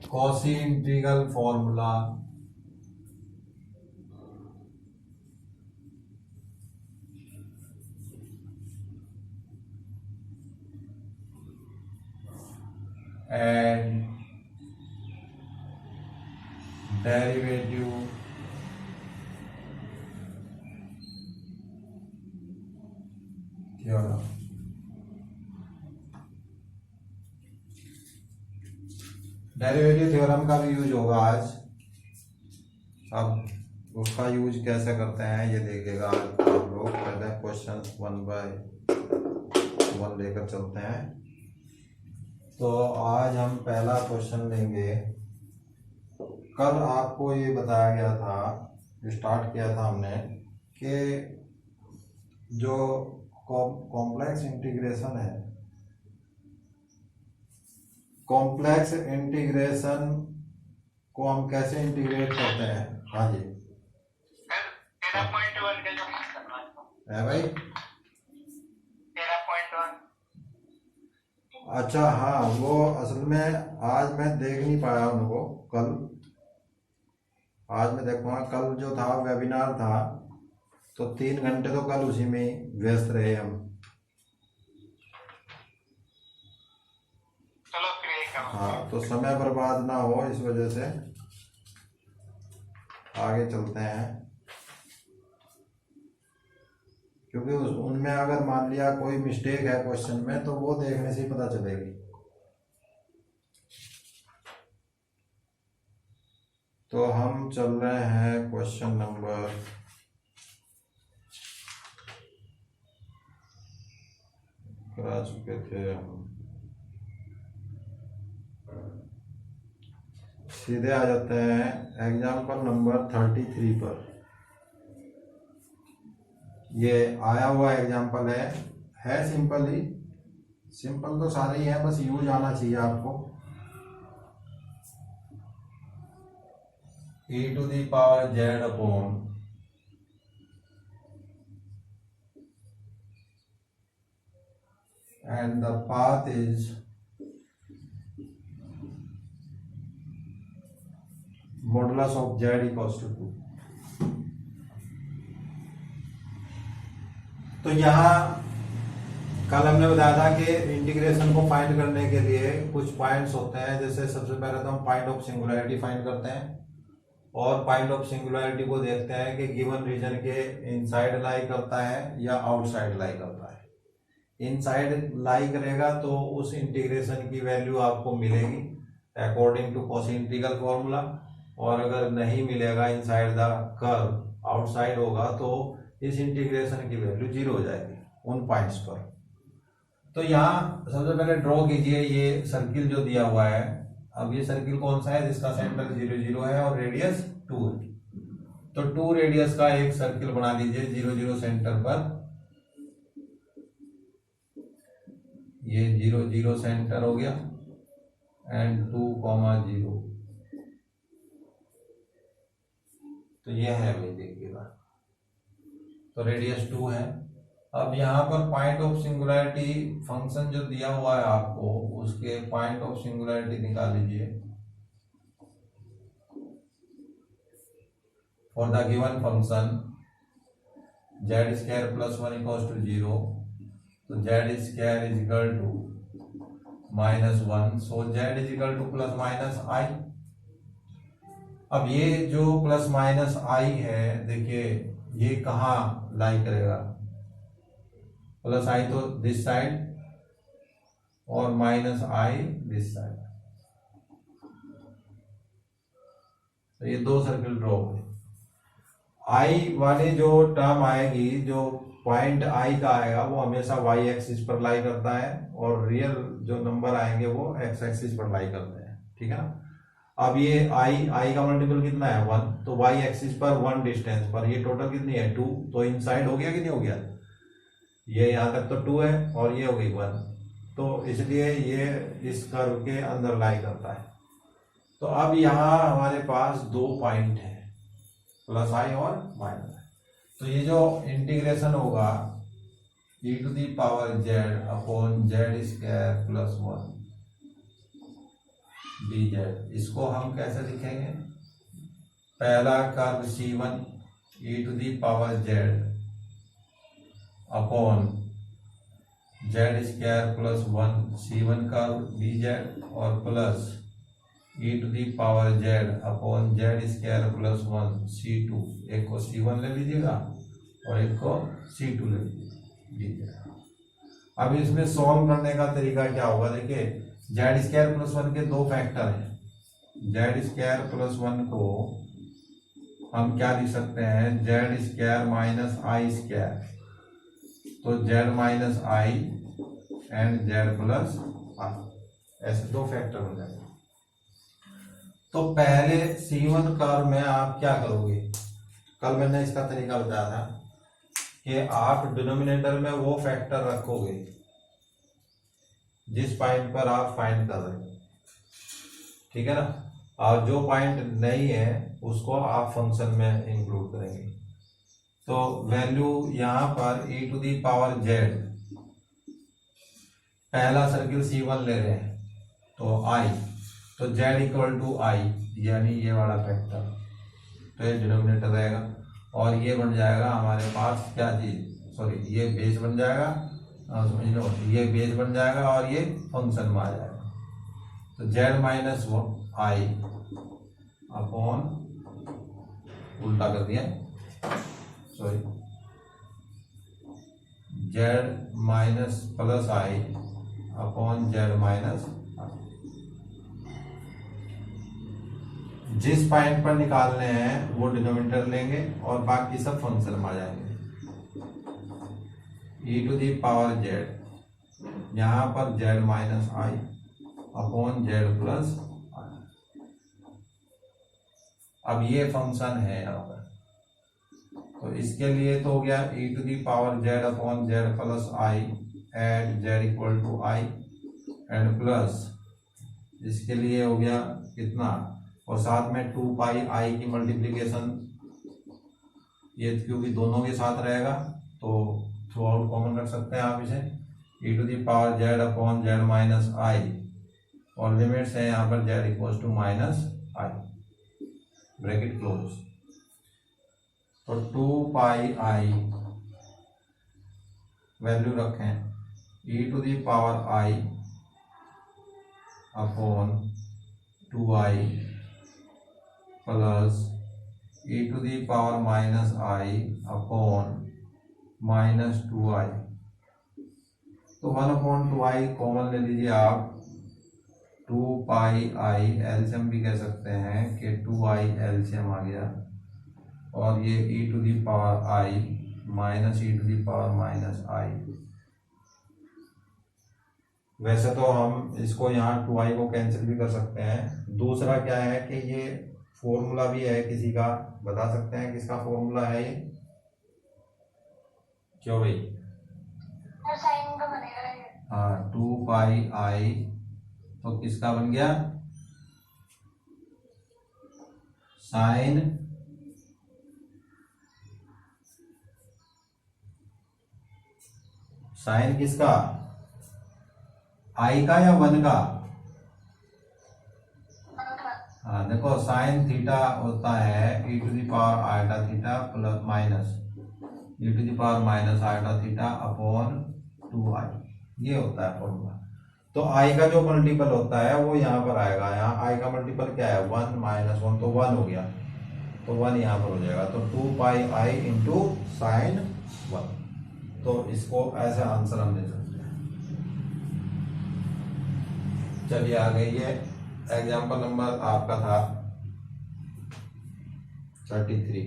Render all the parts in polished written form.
Quasi integral formula and derivative theorem। Derivative theorem का भी use होगा आज। अब उसका यूज कैसे करते हैं ये देखिएगा आप लोग। पहले क्वेश्चन 1 बाय 1 लेकर चलते हैं। तो आज हम पहला क्वेश्चन लेंगे। कल आपको ये बताया गया था, स्टार्ट किया था हमने, कि जो कॉम्प्लेक्स इंटीग्रेशन है, कॉम्प्लेक्स इंटीग्रेशन को हम कैसे इंटीग्रेट करते हैं। हाँ जी है भाई। 13.1। अच्छा हाँ, वो असल में आज मैं देख नहीं पाया उनको। कल आज मैं देखूंगा। कल जो था वेबिनार था, तो 3 घंटे तो कल उसी में ही व्यस्त रहे हम। चलो फिर एक हाँ, तो समय बर्बाद ना हो, इस वजह से आगे चलते हैं। क्योंकि उनमें अगर मान लिया कोई मिस्टेक है क्वेश्चन में, तो वो देखने से ही पता चलेगी। तो हम चल रहे हैं क्वेश्चन नंबर करा चुके थे हम। सीधे आ जाते हैं एग्जाम्पल नंबर 33 पर। ये आया हुआ एग्जाम्पल है सिंपल ही। सिंपल तो सारे ही है, बस यूज आना चाहिए आपको। e to the power z upon and the path is modulus of z equals to 2। तो यहाँ कल हमने बताया था कि इंटीग्रेशन को फाइंड करने के लिए कुछ पॉइंट्स होते हैं। जैसे सबसे पहले तो हम पॉइंट ऑफ सिंगुलैरिटी फाइंड करते हैं, और पॉइंट ऑफ सिंगुलैरिटी को देखते हैं कि गिवन रीजन के इनसाइड लाई करता है या आउटसाइड लाई करता है। इनसाइड लाई करेगा तो उस इंटीग्रेशन की वैल्यू आपको मिलेगी according to Cauchy integral formula, और अगर नहीं मिलेगा इनसाइड द कर्व, आउटसाइड होगा, तो इस इंटीग्रेशन की वैल्यू 0 हो जाएगी उन पॉइंट्स पर। तो यहाँ सबसे पहले ड्रॉ कीजिए ये सर्किल जो दिया हुआ है। अब ये सर्किल कौन सा है जिसका सेंटर 0 0 है और रेडियस 2 है। तो 2 रेडियस का एक सर्किल बना लीजिए 0 0 सेंटर पर। ये 0 0 सेंटर हो गया एंड 2, 0। तो ये है भाई, देखिएगा। तो रेडियस 2 है। अब यहाँ पर पॉइंट ऑफ सिंगुलैरिटी फंक्शन जो दिया हुआ है आपको, उसके पॉइंट ऑफ सिंगुलैरिटी निकाल लीजिए for the given function z square plus 1 equals to 0। तो z square is equal to -1, so z is equal to plus minus i। अब ये जो प्लस माइनस i है, देखिए ये कहाँ लाई करेगा। प्लस i तो दिस साइड और माइनस i दिस साइड। तो ये 2 सर्किल ड्रॉ हुए। i वाली जो टर्म आएगी, जो पॉइंट i का आएगा, वो हमेशा y एक्सिस पर लाई करता है, और रियल जो नंबर आएंगे वो x एक्सिस पर लाई करते हैं। ठीक है ना। अब ये i का मल्टीपल कितना है 1, तो y एक्सिस पर 1 डिस्टेंस पर ये टोटल कितनी है 2। तो इनसाइड हो गया कि नहीं हो गया। ये यहाँ तक तो 2 है और ये हो गई 1, तो इसलिए ये इस कर्व के अंदर लाई करता है। तो अब यहाँ हमारे पास 2 पॉइंट है, प्लस i और माइनस i। तो ये जो इंटीग्रेशन होगा e to the power z upon z square plus 1 dz। इसको हम कैसे लिखेंगे? पहला curve c1 e⁻z upon z² plus 1 c1 curve dz और plus e⁻z upon z² plus 1 c2। एक को c1 ले लीजिएगा और एक को c2 ले लीजिएगा। अब इसमें सॉल्व करने का तरीका क्या होगा? देखिए z² प्लस 1 के दो फैक्टर हैं। z² प्लस 1 को हम क्या लिख सकते हैं? z² minus i²। तो z minus i and z plus i, ऐसे दो फैक्टर हो जाएंगे। तो पहले c1 कर्व में आप क्या करोगे? कल मैंने इसका तरीका बताया था कि आप डिनोमिनेटर में वो फैक्टर रखोगे जिस पॉइंट पर आप फाइंड कर रहे हो, ठीक है ना। और जो पॉइंट नहीं है उसको आप फंक्शन में इंक्लूड करेंगे। तो वैल्यू यहां पर e⁻z, पहला सर्किल c1 ले रहे हैं तो i, तो z इक्वल टू i, यानी ये वाला फैक्टर, तो ये डिनोमिनेटर रहेगा। और ये बन जाएगा हमारे पास क्या चीज, सॉरी ये बेस बन जाएगा, ये बेस बन जाएगा और ये फंक्शन में आ जाएगा। तो z माइनस i अपॉन, उल्टा कर दिया, sorry z minus plus i upon z minus i। जिस पॉइंट पर निकालने हैं वो डिनोमिनेटर लेंगे और बाकी सब फंक्शन में आ जाएंगे। e⁻z, यहां पर z minus i upon z plus i। अब ये फंक्शन है यहाँ पर, तो इसके लिए तो हो गया e⁻z upon z plus i and z equal to i and plus इसके लिए हो गया कितना, और साथ में 2πi की मल्टीप्लीकेशन, ये क्योंकि दोनों के साथ रहेगा तो थ्रू आउट कॉमन रख सकते हैं आप इसे, e⁻z upon z minus i और लिमिट्स है यहाँ पर z equal to minus i, bracket close. तो 2πi वैल्यू रखें e⁻i upon 2i plus e⁻i upon minus 2i। तो 1/2i कॉमन ले लीजिए आप, 2πi एलसीएम भी कह सकते हैं कि 2i एलसीएम आ गया, और ये e⁻i माइनस e⁻i। वैसे तो हम इसको यहाँ 2i को कैंसिल भी कर सकते हैं। दूसरा क्या है कि ये फॉर्मूला भी है किसी का, बता सकते हैं किसका फॉर्मूला है ये? क्यों भाई? साइन का बनेगा ये। हाँ, 2πi तो किसका बन गया? साइन किसका? i का या 1 का? हाँ देखो, साइन थीटा होता है e⁻i plus minus e⁻i upon 2i, ये होता है फॉर्मूला। तो i का जो मल्टीपल होता है वो यहाँ पर आएगा। यहाँ i का मल्टीपल क्या है? 1 माइनस 1, तो 1 हो गया, तो 1 यहाँ पर हो जाएगा। तो 2πi इंटू साइन 1, तो इसको ऐसे आंसर हम दे सकते हैं। चलिए आगे, ये एग्जाम्पल नंबर आपका था 33।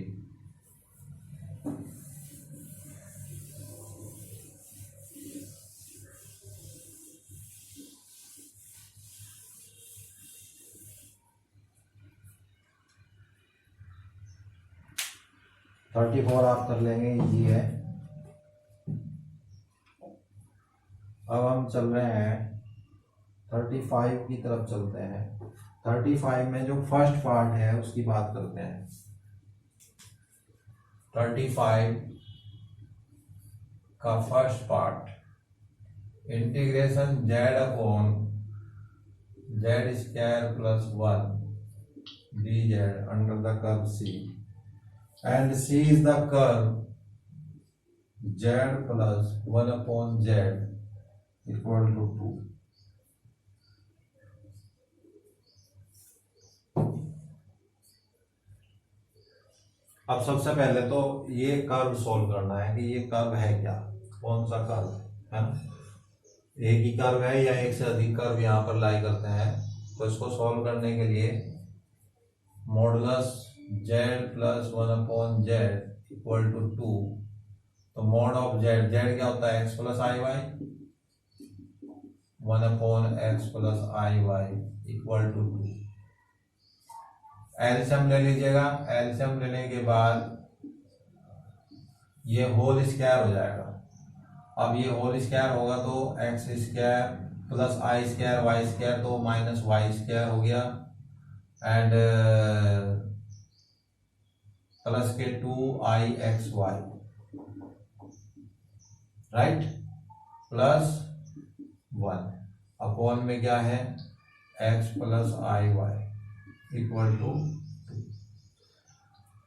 थर्टी 34 आप कर लेंगे, इजी है। अब हम चल रहे हैं 35 की तरफ चलते हैं। 35 में जो फर्स्ट पार्ट है उसकी बात करते हैं। 35 का first part, integration z upon Z square plus 1 dz under the curve c, and c is the curve z plus 1 upon z equal to 2। अब सबसे पहले तो ये कर्व सॉल्व करना है कि ये कर्व है क्या, कौन सा कर्व है ना, एक ही कर्व है या एक से अधिक कर्व यहाँ पर लाई करते हैं। तो इसको सॉल्व करने के लिए modulus z plus 1 upon z equal to 2, तो मॉड ऑफ जेड, जेड क्या होता है x plus i y, 1 upon x plus i y equal to 2। LCM ले लीजिएगा, एलसीएम लेने के बाद ये होल स्क्वायर हो जाएगा। अब ये होल स्क्वायर होगा तो एक्स स्क्वायर प्लस आई स्क्वायर वाई स्क्वायर तो माइनस वाई स्क्वायर हो गया, एंड प्लस के 2ixy राइट, प्लस 1 अपॉन में क्या है x plus i y equal to 2।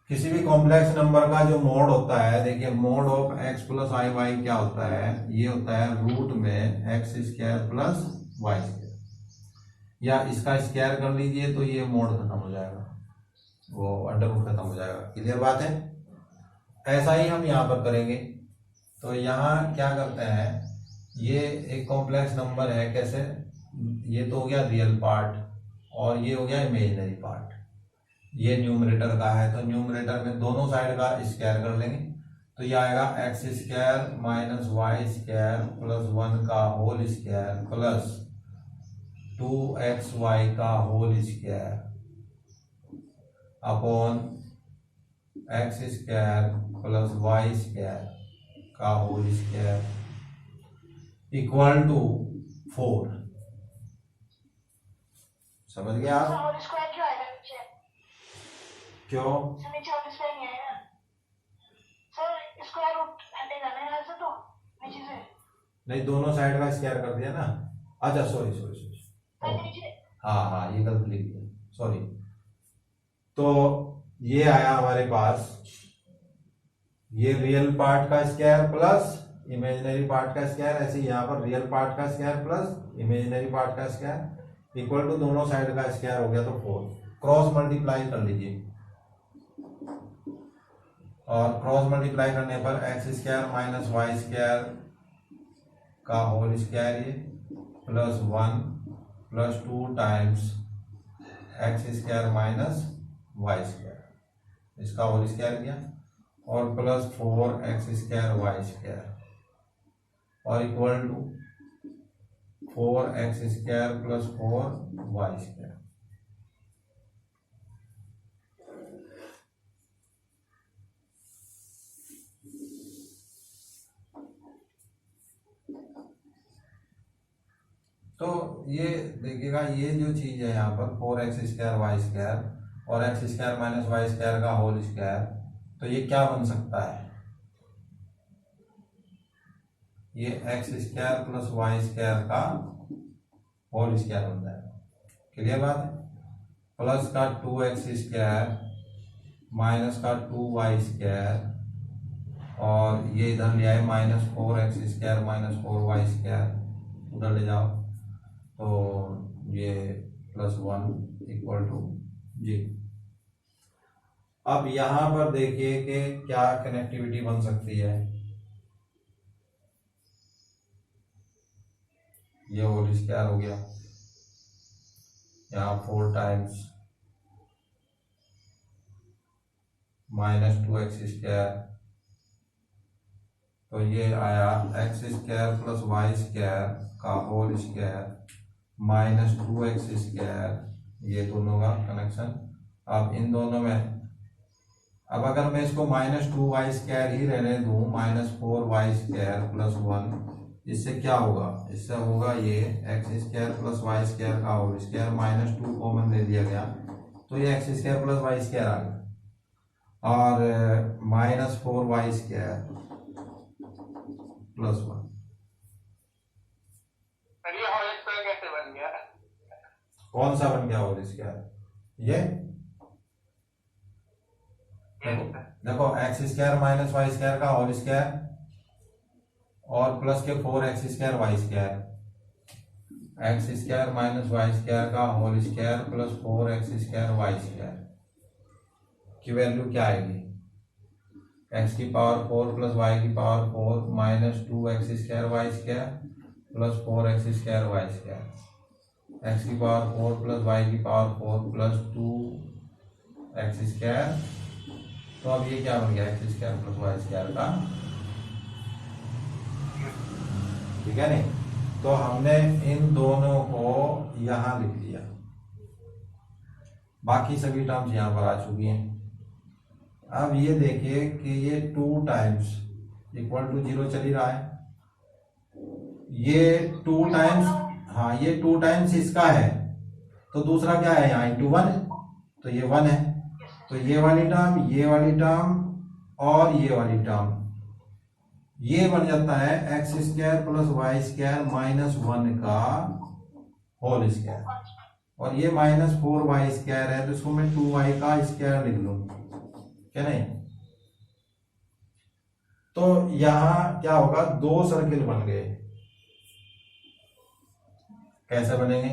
किसी भी कॉम्प्लेक्स नंबर का जो मोड होता है, देखिए mod of x plus i y क्या होता है, ये होता है रूट में x square plus Y square, या इसका स्क्वायर कर लीजिए तो ये मोड खत्म हो जाएगा, वो अंडर रूट खत्म हो जाएगा। क्लियर बात है। ऐसा ही हम यहाँ पर करेंगे। तो यहाँ क्या करते हैं, ये एक कॉम्प्लेक्स नंबर है, कैसे, ये तो हो गया रियल पार्ट और ये हो गया इमेजिनरी पार्ट, ये न्यूमरेटर का है, तो न्यूमरेटर में दोनों साइड का स्क्वायर कर लेंगे, तो ये आएगा x square minus Y square plus 1 का होल स्क्वायर प्लस 2xy का whole square upon x square plus Y square का होल स्क्वायर इक्वल टू 4। समझ गए आप? होल स्क्वायर क्यों आएगा नीचे? क्यों? सर नीचे होल स्क्वायर नहीं आएगा सर, स्क्वायर रूट हटेगा ना यहाँ से, तो नीचे से नहीं, दोनों साइड का स्क्वायर कर दिया ना। अच्छा सॉरी सॉरी सॉरी, नीचे। हाँ हाँ ये गलत लिख दिया, सॉरी। तो ये आया हमारे पास, ये रियल पार्ट का स्क्वायर प्लस इमेजिनरी पार्ट का स्क्वायर, ऐसे यहाँ पर रियल पार्ट का स्क्वायर प्लस इमेजिनरी पार्ट का स्क्वायर इक्वल टू दोनों साइड का स्क्वायर हो गया तो 4। क्रॉस मल्टीप्लाई कर लीजिए, और क्रॉस मल्टीप्लाई करने पर X square minus Y square का होल स्क्वायर ये plus 1 plus 2 times X square minus Y square, इसका होल स्क्वायर किया, और plus 4x square Y square और equal to 4x square plus 4y square. तो ये देखिएगा, ये जो चीज है यहाँ पर 4x स्क्वायर वाई स्क्वायर और x square minus Y square का होल स्क्वायर, तो ये क्या बन सकता है, ये x square plus Y square का होल स्क्वायर बन जाएगा। क्लियर बात है। प्लस का 2x स्क्वायर माइनस का 2y स्क्वायर, और ये इधर ले आए minus 4x square minus 4y square, उधर ले जाओ तो ये प्लस 1 इक्वल टू 0। अब यहां पर देखिए कि क्या कनेक्टिविटी बन सकती है, ये होल स्क्वायर हो गया, यहाँ 4 टाइम्स माइनस 2x स्क्वायर, तो ये आया x square plus Y square का whole square minus 2x square, ये दोनों का कनेक्शन। अब इन दोनों में, अब अगर मैं इसको माइनस 2y स्क्वायर ही रहने दूं, माइनस 4y स्क्वायर प्लस 1, इससे क्या होगा, इससे होगा ये x square plus Y square का होल स्क्वायर, माइनस 2 कॉमन ले लिया गया तो ये x square plus Y square आ गया, और माइनस 4y स्क्वायर प्लस 1। ये होल स्क्वायर कैसे बन गया? कौन सा बन गया होल स्क्वायर? ये देखो X square minus Y square का होल स्क्वायर और प्लस के 4x² Y square, X square minus Y square का whole square plus 4x² Y square की वैल्यू क्या आएगी? x की पावर 4 प्लस वाई की power 4 minus 2x² Y square plus 4x² Y square, X की power 4 plus Y की power 4 plus 2x²। तो अब ये क्या बन गया? X square plus Y square का, ठीक है नहीं? तो हमने इन दोनों को यहां लिख दिया, बाकी सभी टर्म्स यहां पर आ चुकी हैं। अब ये देखिए कि ये 2 टाइम्स इक्वल टू 0 चल ही रहा है, ये 2 टाइम्स, हाँ ये 2 टाइम्स इसका है, तो दूसरा क्या है यहाँ? इंटू 1, तो ये 1 है, तो ये वाली टर्म, ये वाली टर्म और ये वाली टर्म, ये बन जाता है x square plus Y square minus 1 का होल स्क्वायर, और ये माइनस 4y स्क्वायर है, तो इसको मैं 2y का स्क्वायर लिख लूं, क्या नहीं? तो यहां क्या होगा? 2 सर्किल बन गए। कैसे बनेंगे?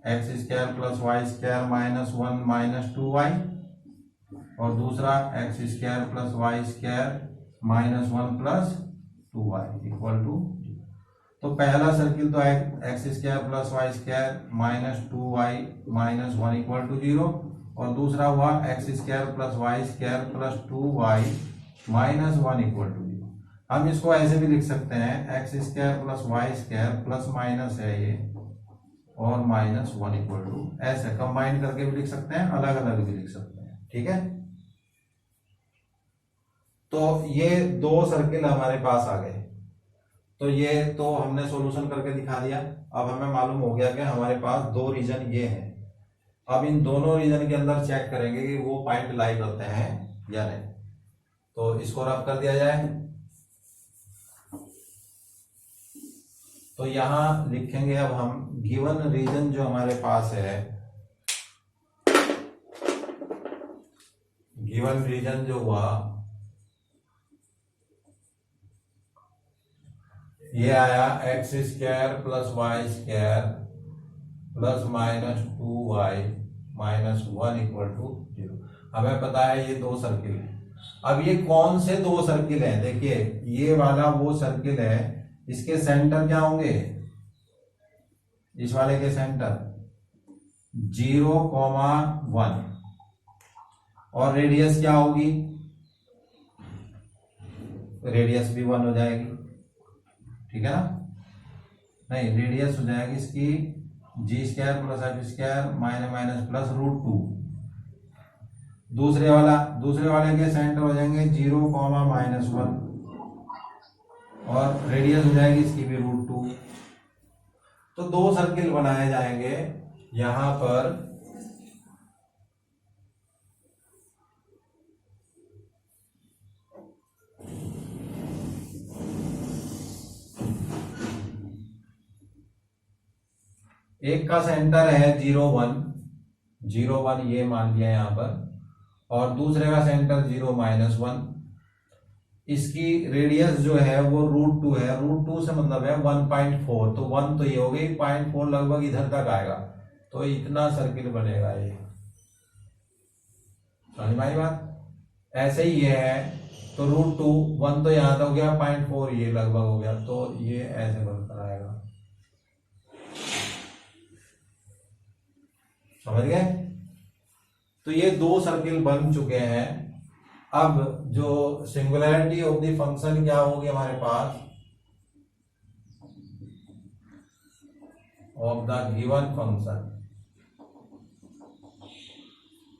X square plus Y square minus 1 minus 2y, और दूसरा x square plus Y square minus 1 plus 2y equal to. तो पहला सर्किल तो x square plus Y square minus 2y minus 1 equal to 0, और दूसरा हुआ x square plus Y square plus 2y minus 1 equal to 0। हम इसको ऐसे भी लिख सकते हैं, x square plus Y square plus minus है ये, और माइनस 1 इक्वल टू, ऐसे कंबाइन करके भी लिख सकते हैं, अलग अलग भी लिख सकते हैं, ठीक है? तो ये 2 सर्किल हमारे पास आ गए, तो ये तो हमने सॉल्यूशन करके दिखा दिया। अब हमें मालूम हो गया कि हमारे पास 2 रीजन ये हैं। अब इन दोनों रीजन के अंदर चेक करेंगे कि वो पॉइंट लाई करते हैं या नहीं। तो इसको रब कर दिया जाए, तो यहां लिखेंगे अब हम गिवन रीजन जो हमारे पास है, गिवन रीजन जो हुआ ये आया x square plus Y square plus minus 2y minus 1 equal to 0। हमें पता है ये 2 सर्किल है। अब ये कौन से 2 सर्किल हैं? देखिए ये वाला वो सर्किल है, इसके सेंटर क्या होंगे? इस वाले के सेंटर 0,1, और रेडियस क्या होगी? रेडियस भी 1 हो जाएगी, ठीक है ना? नहीं, रेडियस हो जाएगी इसकी G square plus F square minus minus plus √2। दूसरे वाले के सेंटर हो जाएंगे 0,-1, और रेडियस हो जाएगी इसकी भी √2। तो 2 सर्किल बनाए जाएंगे यहां पर, एक का सेंटर है 0,1 ये मान लिया यहां पर, और दूसरे का सेंटर 0,-1। इसकी रेडियस जो है वो √2 है, √2 से मतलब है 1.4, तो 1 तो ये हो गई, 0.4 लगभग इधर तक आएगा, तो इतना सर्किल बनेगा ये। समझ में आई बात? ऐसे ही ये है, तो √2, 1 तो यहां तक हो गया, 0.4 ये लगभग हो गया, तो ये ऐसे बनकर आएगा। समझ गए? तो ये 2 सर्किल बन चुके हैं। अब जो सिंगुलैरिटी ऑफ द फंक्शन क्या होगी हमारे पास? Of the given function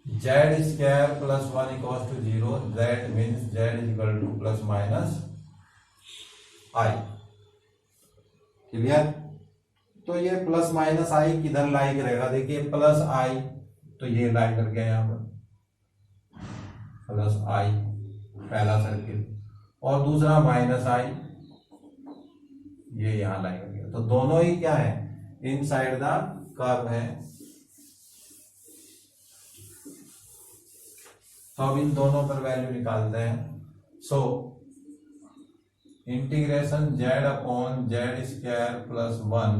z square plus 1 equal to 0, that means z is equal to plus minus i। Clear? तो ये प्लस माइनस आई किधर लाई करेगा? देखिए प्लस आई, तो ये लाई कर गया यहां पर प्लस आई, पहला सर्किल, और दूसरा माइनस आई, ये यहां लाई कर गया। तो दोनों ही क्या है? इनसाइड द कर्व है, तो अब इन दोनों पर वैल्यू निकालते हैं। So integration Z upon Z square plus 1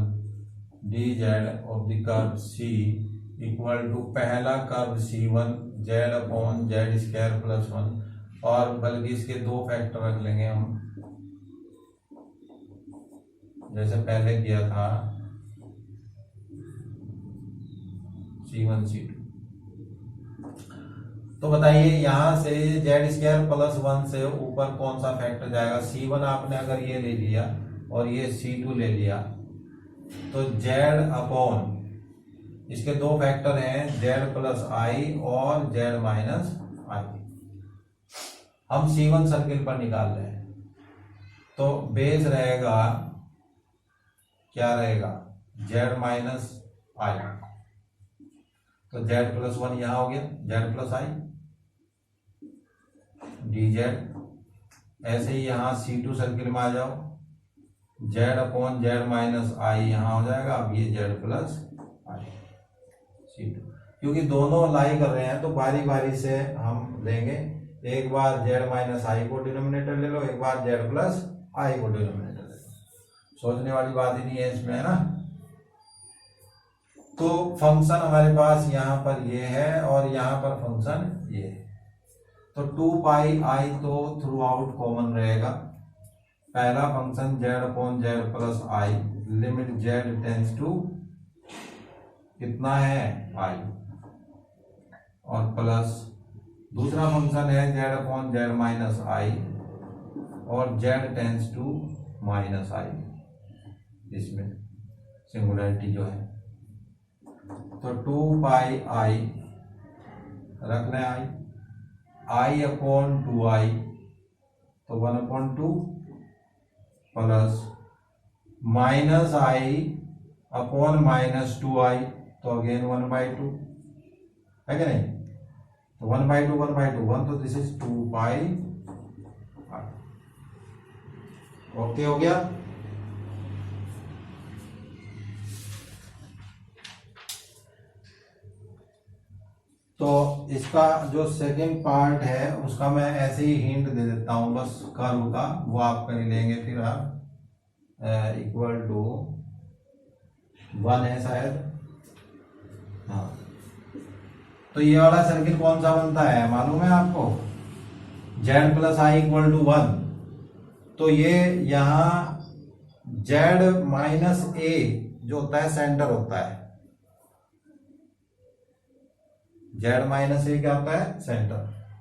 D Z of the curve C equal to पहला curve C1 Z upon Z square plus 1, और बल्कि इसके दो फैक्टर रख लेंगे हम, जैसे पहले किया था C1 C2। तो बताइए यहाँ से जेड स्क्वायर प्लस 1 से ऊपर कौन सा फैक्टर जाएगा। C1 आपने अगर ये ले लिया और ये C2 ले लिया तो जेड अपॉन इसके दो फैक्टर हैं जेड प्लस आई और जेड माइनस आई। हम C1 सर्किल पर निकाल रहे हैं तो बेस रहेगा, क्या रहेगा, जेड माइनस आई। तो जेड प्लस 1 यहां हो गया, Z plus I D Z. ऐसे ही यहां C2 सर्किल में आ जाओ, जेड अपॉन जेड माइनस आई यहां हो जाएगा। अब ये जेड प्लस आई C2, क्योंकि दोनों लाई कर रहे हैं तो बारी बारी से हम लेंगे। एक बार जेड माइनस आई को डिनोमिनेटर ले लो, एक बार जेड प्लस आई को डिनोमिनेटर ले लो। सोचने वाली बात ही नहीं है इसमें, है ना। तो फंक्शन हमारे पास यहाँ पर ये है और यहाँ पर फंक्शन ये है। तो 2 पाई आई तो थ्रू आउट कॉमन रहेगा। पहला function z upon z plus i, limit z tends to कितना है आई, और प्लस दूसरा फंक्शन है z upon Z minus i और z tends to minus i. इसमें सिंगुलरिटी जो है तो 2 पाई आई रख लें, आई अपॉन 2i तो 1/2 प्लस माइनस आई अपॉन माइनस 2i तो अगेन 1/2 है कि नहीं। तो 1/2 1/2 1, तो दिस इज 2 पाई। ओके हो गया। तो इसका जो सेकंड पार्ट है उसका मैं ऐसे ही हिंट दे देता हूं, बस कर्व का, वो आप कर लेंगे फिर आप। इक्वल टू 1 है शायद, हाँ। तो ये वाला सर्किल कौन सा बनता है मालूम है आपको, z plus i equal to 1। तो ये यहां जेड माइनस ए जो होता है सेंटर होता है, जेड माइनस ए क्या होता है, सेंटर।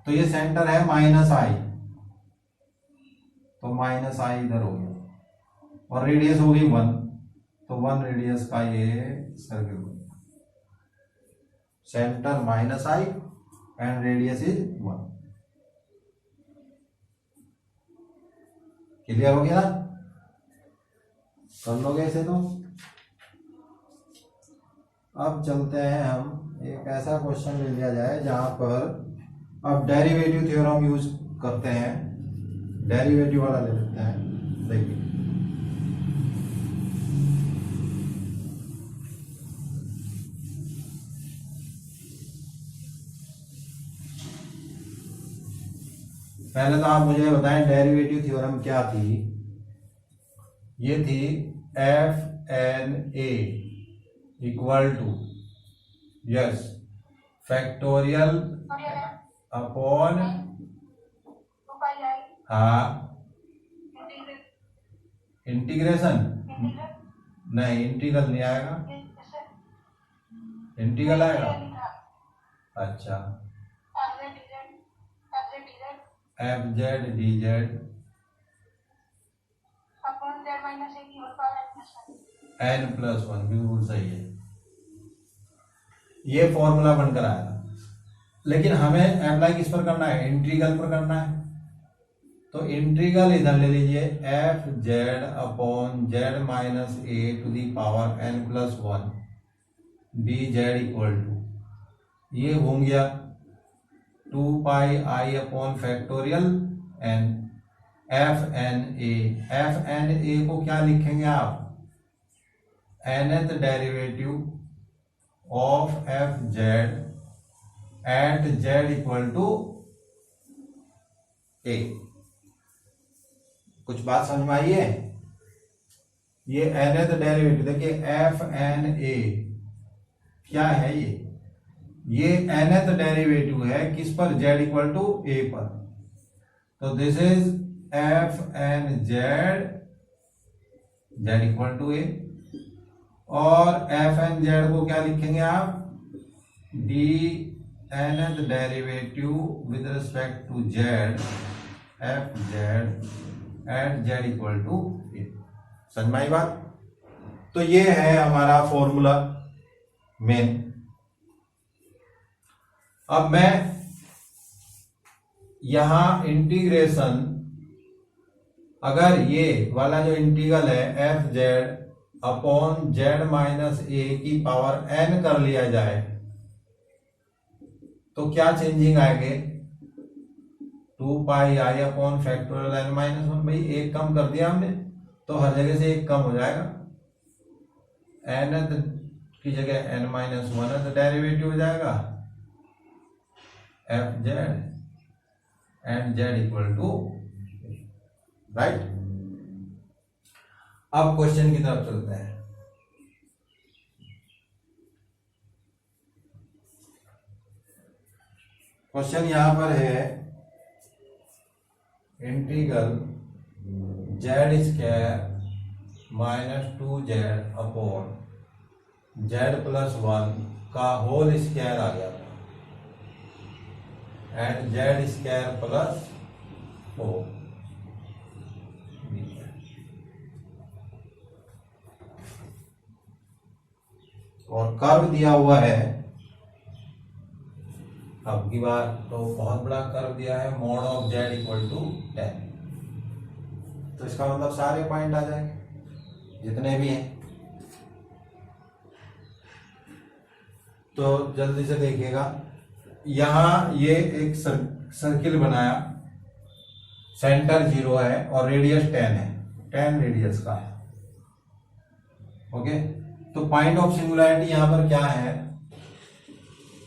तो ये सेंटर है माइनस आई, तो माइनस आई इधर हो गया और रेडियस हो गई 1, तो 1 रेडियस का ये सर्किल बन गया। Centre minus I and radius is 1। Clear हो गया ना, कर लोगे इसे तो। अब चलते हैं हम, एक ऐसा क्वेश्चन ले लिया जाए जहां पर अब डेरिवेटिव थ्योरम यूज करते हैं। डेरिवेटिव वाला ले लेते हैं, देखिए। पहले तो आप मुझे बताएं डेरिवेटिव थ्योरम क्या थी। ये थी f(n)a equal to, yes, factorial upon, हाँ, इंटीग्रेशन, नहीं इंटीग्रल नहीं आएगा, इंटीग्रल आएगा, अच्छा, f z d z n plus 1, बिल्कुल सही है। ये फॉर्मूला बनकर आया था, लेकिन हमें अप्लाई किस पर करना है, इंटीग्रल पर करना है। तो इंटीग्रल इधर ले लीजिए, F Z upon Z minus A to the power n plus 1 D Z equal to, ये घूम गया 2 पाई आई upon factorial n f(n)a। f(n)a को क्या लिखेंगे आप, nth derivative of F Z at Z equal to A. कुछ बात समझ में आई है? ये nth डेरिवेटिव देखिए एफ एन ए क्या है ये nth डेरिवेटिव है किस पर? z इक्वल टू ए पर। तो this is f n z equal to a, और एफ एन जेड को क्या लिखेंगे आप? D nth derivative with respect to z f Z at Z equal to a. समझ में आई बात? तो ये है हमारा फॉर्मूला मेन। अब मैं यहां इंटीग्रेशन, अगर ये वाला जो इंटीग्रल है f Z upon Z minus a की पावर एन कर लिया जाए तो क्या चेंजिंग आएंगे? 2 पाई आई upon factorial n minus one. भाई एक कम कर दिया हमने तो हर जगह से एक कम हो जाएगा, एन की जगह एन माइनस वन डेरिवेटिव हो जाएगा f z and z equal to right. अब क्वेश्चन की तरफ चलते हैं। क्वेश्चन यहां पर है integral z square minus 2z upon z plus 1 का होल स्क्वायर आ गया था एंड जेड स्क्वायर प्लस 4। और कर्व दिया हुआ है, अब की बार तो बहुत बड़ा कर्व दिया है, mod of z equal to 10। तो इसका मतलब सारे पॉइंट आ जाएंगे जितने भी हैं। तो जल्दी से देखिएगा, यहां ये एक सर्किल बनाया, सेंटर 0 है और रेडियस 10 है, 10 रेडियस का है। ओके, तो पॉइंट ऑफ सिंगुलैरिटी यहां पर क्या है?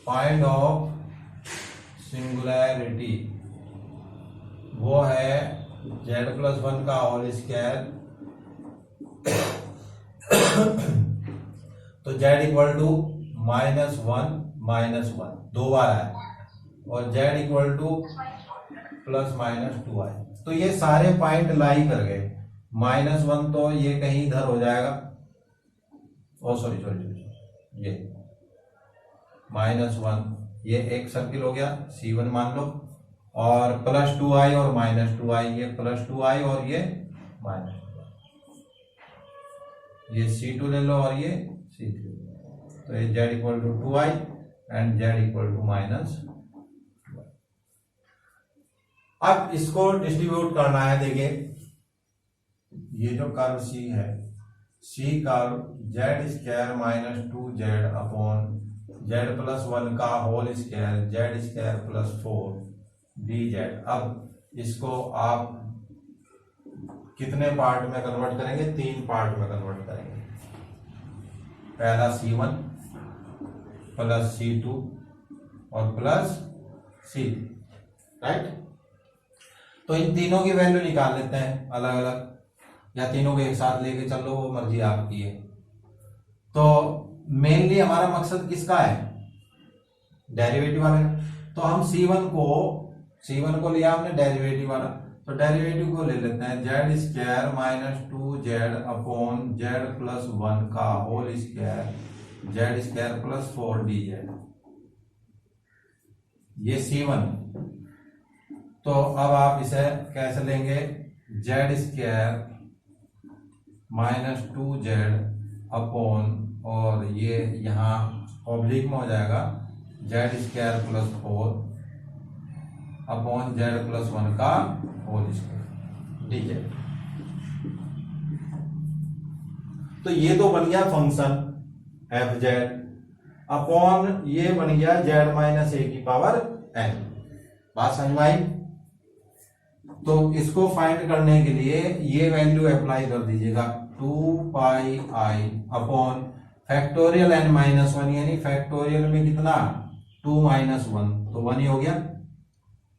पॉइंट ऑफ सिंगुलैरिटी वो है जेड प्लस 1 का होल स्क्वायर। तो जेड इक्वल टू -1 दो बार है, और जेड इक्वल टू +-2 आए। तो ये सारे पॉइंट लाई कर गए। -1 तो ये कहीं इधर हो जाएगा, ओ सॉरी ये -1 ये एक सर्किल हो गया, C1 मान लो, और +2i और -2i, ये +2i और ये -2i, ये C2 ले लो और ये C3। तो ये z equal to 2i and z equal to -2i। अब इसको डिस्ट्रीब्यूट करना है। देखिए ये जो कर्व C है, C curve z square -2z upon z plus 1 का whole square z square plus 4 dz। अब इसको आप कितने पार्ट में कन्वर्ट करेंगे? 3 पार्ट में कन्वर्ट करेंगे। पहला C1 प्लस C2 और प्लस C3, राइट। तो इन तीनों की वैल्यू निकाल लेते हैं अलग अलग, या तीनों को एक साथ लेके चलो, वो मर्जी आपकी है। तो मेनली हमारा मकसद किसका है? डेरिवेटिव वाले। तो हम C1 को लिया हमने डेरिवेटिव वाला, तो डेरिवेटिव को ले लेते हैं z square -2z upon z plus 1 का whole square z square plus 4 dz। ये C1। तो अब आप इसे कैसे लेंगे? जेड स्क्वायर -2z अपॉन, और ये यहाँ ऑब्लिक में हो जाएगा Z square plus 4 upon z plus 1 का होल स्क्वायर dz। तो ये तो बन गया फंक्शन एफ जेड अपॉन ये बन गया जेड माइनस ए की पावर n। बात समझ में आई? तो इसको फाइंड करने के लिए ये वैल्यू अप्लाई कर दीजिएगा, 2 पाई आई अपॉन फैक्टोरियल n माइनस 1, यानी फैक्टोरियल में कितना? 2 - 1, तो 1 ही हो गया,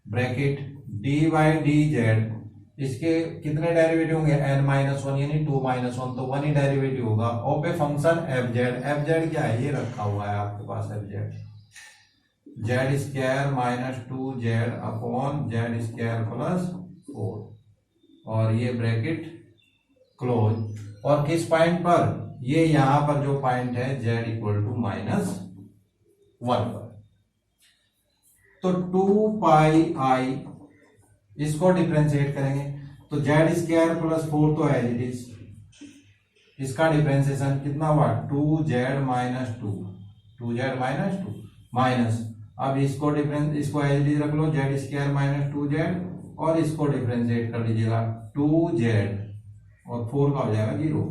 bracket D by D Z, इसके कितने डेरिवेटिव होंगे, n-1 यानी 2-1, तो 1 ही डेरिवेटिव होगा। और पे फंक्शन एफ जेड क्या है, ये रखा हुआ है आपके पास f z square minus 2z upon Z square plus 4 और ये ब्रैकेट क्लोज। और किस पॉइंट पर, ये यहां पर जो पॉइंट है z इक्वल टू -1 पर। तो 2πi इसको डिफरेंशिएट करेंगे तो जेड स्क्वायर प्लस 4 तो एज इट इज, इसका डिफरेंशिएशन कितना हुआ 2z माइनस 2 माइनस, अब इसको इसको एज इट इज रख लो, जेड स्क्वायर माइनस 2z और इसको डिफरेंशिएट कर लीजिएगा 2z और 4 का हो जाएगा 0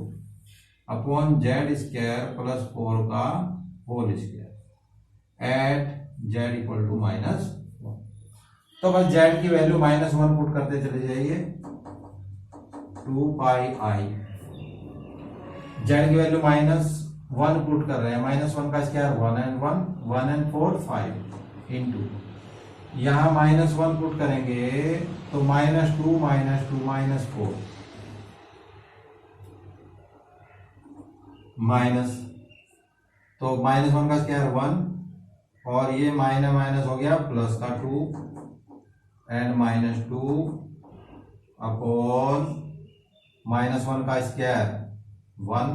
अपॉन जेड स्क्वायर प्लस 4 का whole square at Z equal to -1। तो बस जेड की वैल्यू -1 पुट करते चले जाइए, 2πi जेड की वैल्यू -1 पुट कर रहे हैं, -1 का स्क्वायर 1 and 4 5 इंटू यहां -1 पुट करेंगे तो -2 -4 माइनस, तो -1 का स्क्वायर 1 और ये माइनस हो गया प्लस का 2 एंड -2 अपॉन -1 का स्क्वायर 1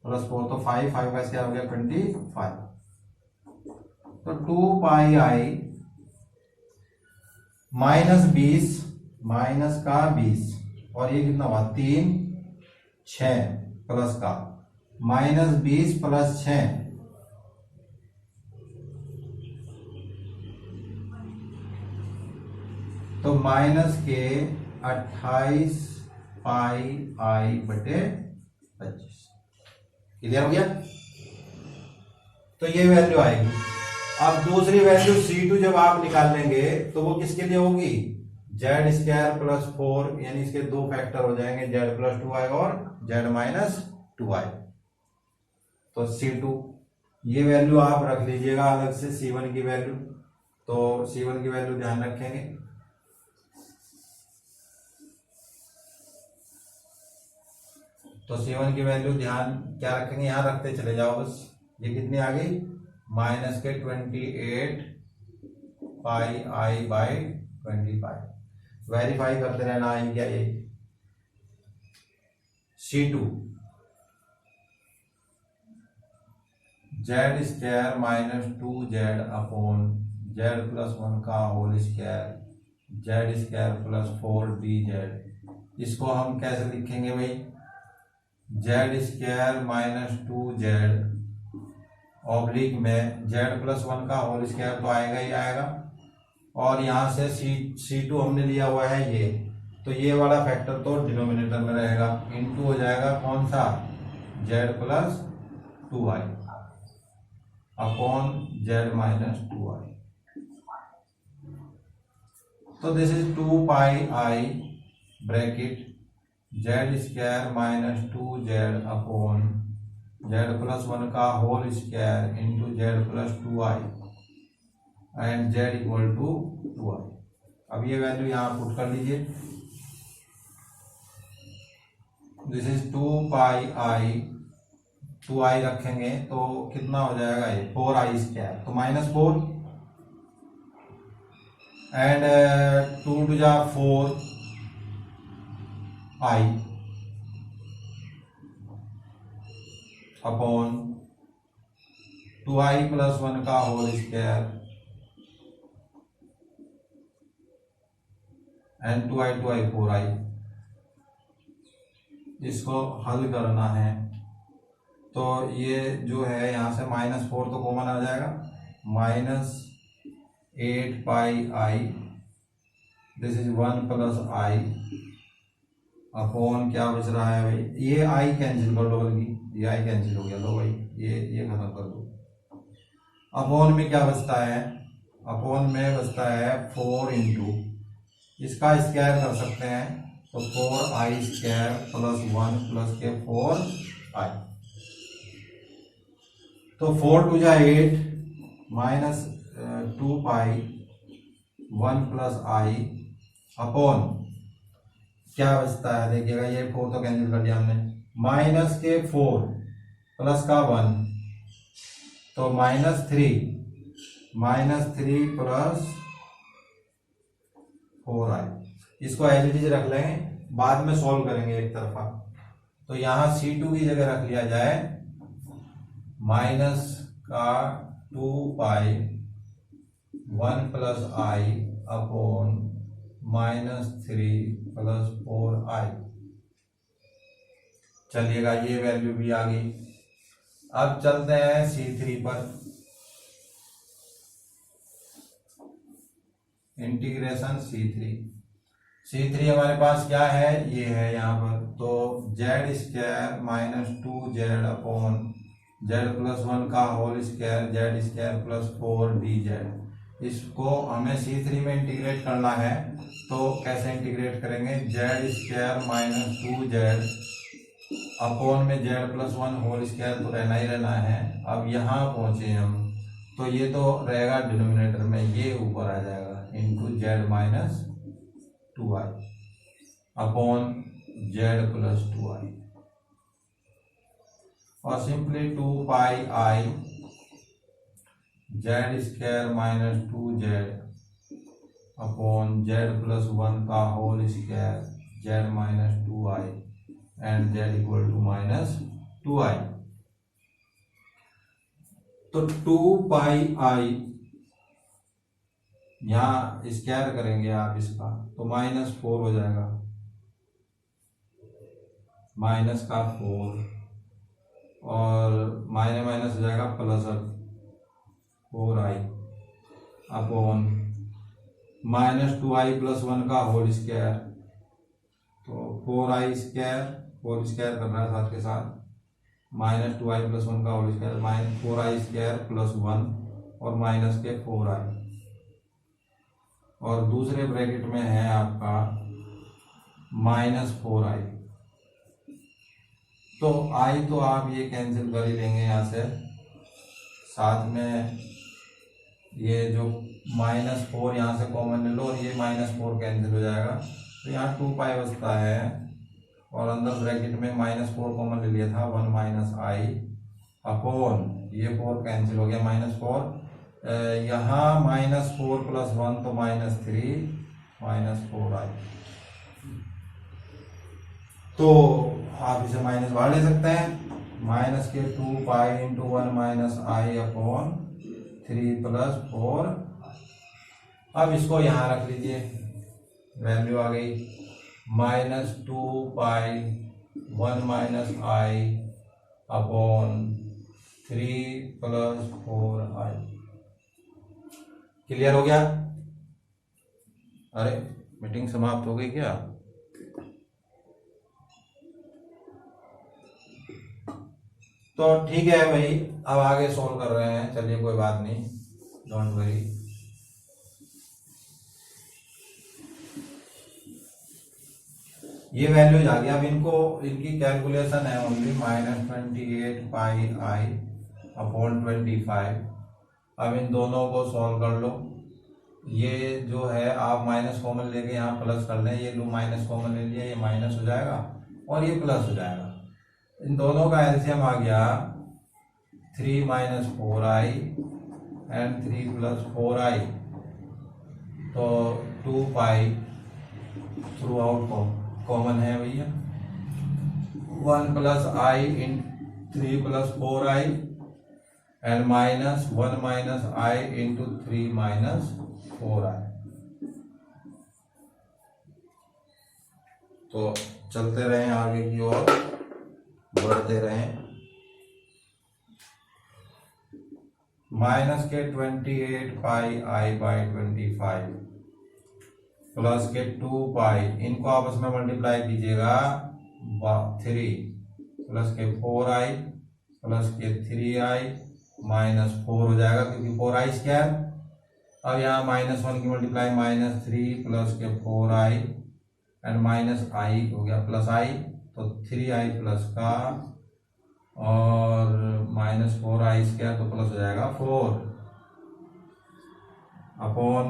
प्लस 4 तो 5 का स्क्वायर हो गया 25। तो 2πi -20 माइनस का 20 और ये कितना हुआ 3 6 प्लस का -20 प्लस 6 तो माइनस के 28 पाई आई बटे 25। क्लियर हो गया। तो ये वैल्यू आएगी। अब दूसरी वैल्यू C2 जब आप निकाल लेंगे तो वो किसके लिए होगी, जेड स्क्वायर प्लस 4 यानी इसके दो फैक्टर हो जाएंगे, जेड प्लस 2i और जेड माइनस 2i। तो C2 ये वैल्यू आप रख लीजिएगा अलग से, C1 की वैल्यू, तो C1 की वैल्यू ध्यान रखेंगे। तो C1 की वैल्यू ध्यान क्या रखेंगे, यहां रखते चले जाओ बस। ये कितनी आ गई, माइनस के 28 पाई आई बाई 25। वेरीफाई करते रहना आई क्या ये। C2 z square minus 2z upon z plus 1 का whole square z square plus 4dz। इसको हम कैसे लिखेंगे भाई, z square minus 2z oblique में जेड प्लस 1 का होल स्क्वायर तो आएगा ही आएगा, और यहां से C2 हमने लिया हुआ है ये, तो ये वाला फैक्टर तो डिनोमिनेटर में रहेगा, इनटू हो जाएगा कौन सा, z plus 2i upon Z minus 2i। तो this is 2πi bracket z square minus 2z upon z plus 1 का whole square into z plus 2i and z equal to 2i। अब ये वैल्यू यहां put कर लीजिए। This is 2πi 2i रखेंगे तो कितना हो जाएगा ये 4i स्क्वायर, तो -4 एंड 2 टू जा 4i अपॉन 2i प्लस 1 का whole square and 2i 4i। इसको हल करना है तो ये जो है यहां से -4 तो कॉमन आ जाएगा, -8πi this is 1 plus i upon क्या बच रहा है भाई, ये i कैंसिल कर लो, बल्कि ये i कैंसिल हो गया, लो भाई ये खत्म कर दो। अपॉन में क्या बचता है, अपॉन में बचता है 4 इंटू इसका स्क्वायर कर सकते हैं तो 4i स्क्वायर प्लस 1 प्लस के 4i। तो 4 टू जा 8 माइनस 2π 1 प्लस i अपॉन क्या बचता है देखिएगा, ये 4 तो कैंसिल कर दिया हमने, माइनस के 4 प्लस का 1 तो -3 प्लस 4i। इसको एज इट इज रख लेंगे, बाद में सॉल्व करेंगे एक तरफा। तो यहां C2 की जगह रख लिया जाए माइनस का 2 1 plus i upon -3 plus 4i। चलिएगा, ये वैल्यू भी आ गई। अब चलते हैं C3 पर, इंटीग्रेशन C3 हमारे पास क्या है, ये है यहाँ पर, तो z² minus 2z upon z+1 का whole square z² plus 4dz। इसको हमें C3 में इंटीग्रेट करना है, तो कैसे इंटीग्रेट करेंगे, z² माइनस 2z अपॉन में z+1 होल स्क्वायर तो रहना ही रहना है। अब यहाँ पहुंचे हम, तो ये तो रहेगा डिनोमिनेटर में, ये ऊपर आ जाएगा into z minus 2i upon z+2i और simply 2πi z² minus 2z upon z+1 का whole square z minus 2i and z equal to -2i। तो 2πi यहाँ स्क्वायर करेंगे आप इसका, तो -4 हो जाएगा, माइनस का 4 और माइनस माइनस हो जाएगा plus 4i upon -2i plus 1 का होल स्क्वायर, तो 4i स्क्वायर होल स्क्वायर कर रहा है साथ के साथ, -2i प्लस 1 का whole square -4i square plus 1 और माइनस के 4i, और दूसरे ब्रैकेट में है आपका -4i। तो i तो आप ये कैंसिल कर ही लेंगे यहाँ से, साथ में ये जो -4 यहाँ से कॉमन ले लो और ये -4 कैंसिल हो जाएगा, तो यहाँ 2π बचता है और अंदर ब्रैकेट में -4 कॉमन ले लिया था, 1 - i अपॉन ये 4 कैंसिल हो गया, -4 यहाँ -4 प्लस 1 तो -3 -4i। तो आप इसे माइनस बाहर ले सकते हैं, माइनस के 2π इंटू 1 - i अपॉन 3 प्लस 4। अब इसको यहाँ रख लीजिए, वैल्यू आ गई -2π 1 - i upon 3 plus 4i। Clear हो गया? अरे मीटिंग समाप्त हो गई क्या? तो ठीक है भाई, अब आगे सॉल्व कर रहे हैं, चलिए कोई बात नहीं, डोंट वरी। ये वैल्यूज आ गया। अब इनकी कैलकुलेशन है ओनली -28πi अपॉन 25। अब इन दोनों को सॉल्व कर लो। ये जो है आप माइनस कॉमन लेके यहाँ प्लस कर लें, ये लो माइनस कॉमन ले लिया, ये माइनस हो जाएगा और ये प्लस हो जाएगा। इन दोनों का एलसीएम आ गया 3 - 4i एंड 3 + 4i, तो 2π थ्रू आउट कॉमन है भैया, 1 + i in 3 + 4i and -1 - i into 3 - 4i। तो चलते रहें आगे की ओर, बढ़ते रहें। माइनस के 28πi/25 प्लस के 2π, इनको आपस में मल्टीप्लाई कीजिएगा 3 प्लस के 4i प्लस के 3i -4 हो जाएगा क्योंकि 4i स्क्वायर। अब यहाँ -1 की मल्टीप्लाई -3 प्लस के 4i एंड -i हो गया प्लस i, तो 3i प्लस का और -4i स्क्वायर तो प्लस हो जाएगा 4 अपॉन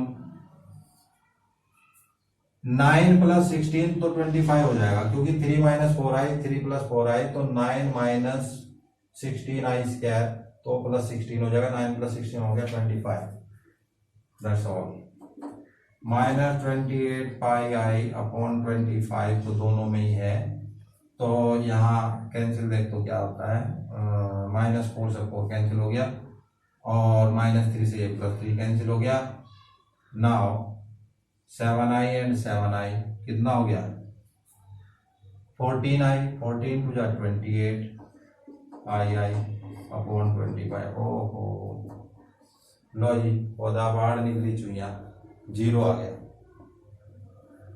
9 प्लस 16 तो 25 हो जाएगा, क्योंकि 3 माइनस 4i, 3 प्लस 4i, तो 9 माइनस 16i स्क्वायर, तो प्लस 16 हो जाएगा। 9 प्लस 16 हो गया 25। That's all. Minus 28 pi I upon 25, तो दोनों में ही है, तो यहाँ कैंसिल देख तो क्या होता है, -4 से 4 कैंसिल हो गया, और -3 से ये +3 कैंसिल हो गया। नाउ 7i एंड 7i कितना हो गया, 14i, 14 टू जा 28 आई अपॉन 25। ओहो, लो जी, पौधा बाढ़ निकली चुईया, 0 आ गया।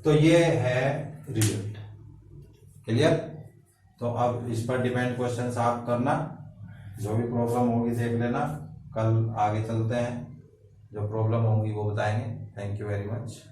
तो ये है रिजल्ट। क्लियर? तो अब इस पर डिपेंड क्वेश्चंस आप करना, जो भी प्रॉब्लम होगी देख लेना, कल आगे चलते हैं, जो प्रॉब्लम होंगी वो बताएंगे। Thank you very much.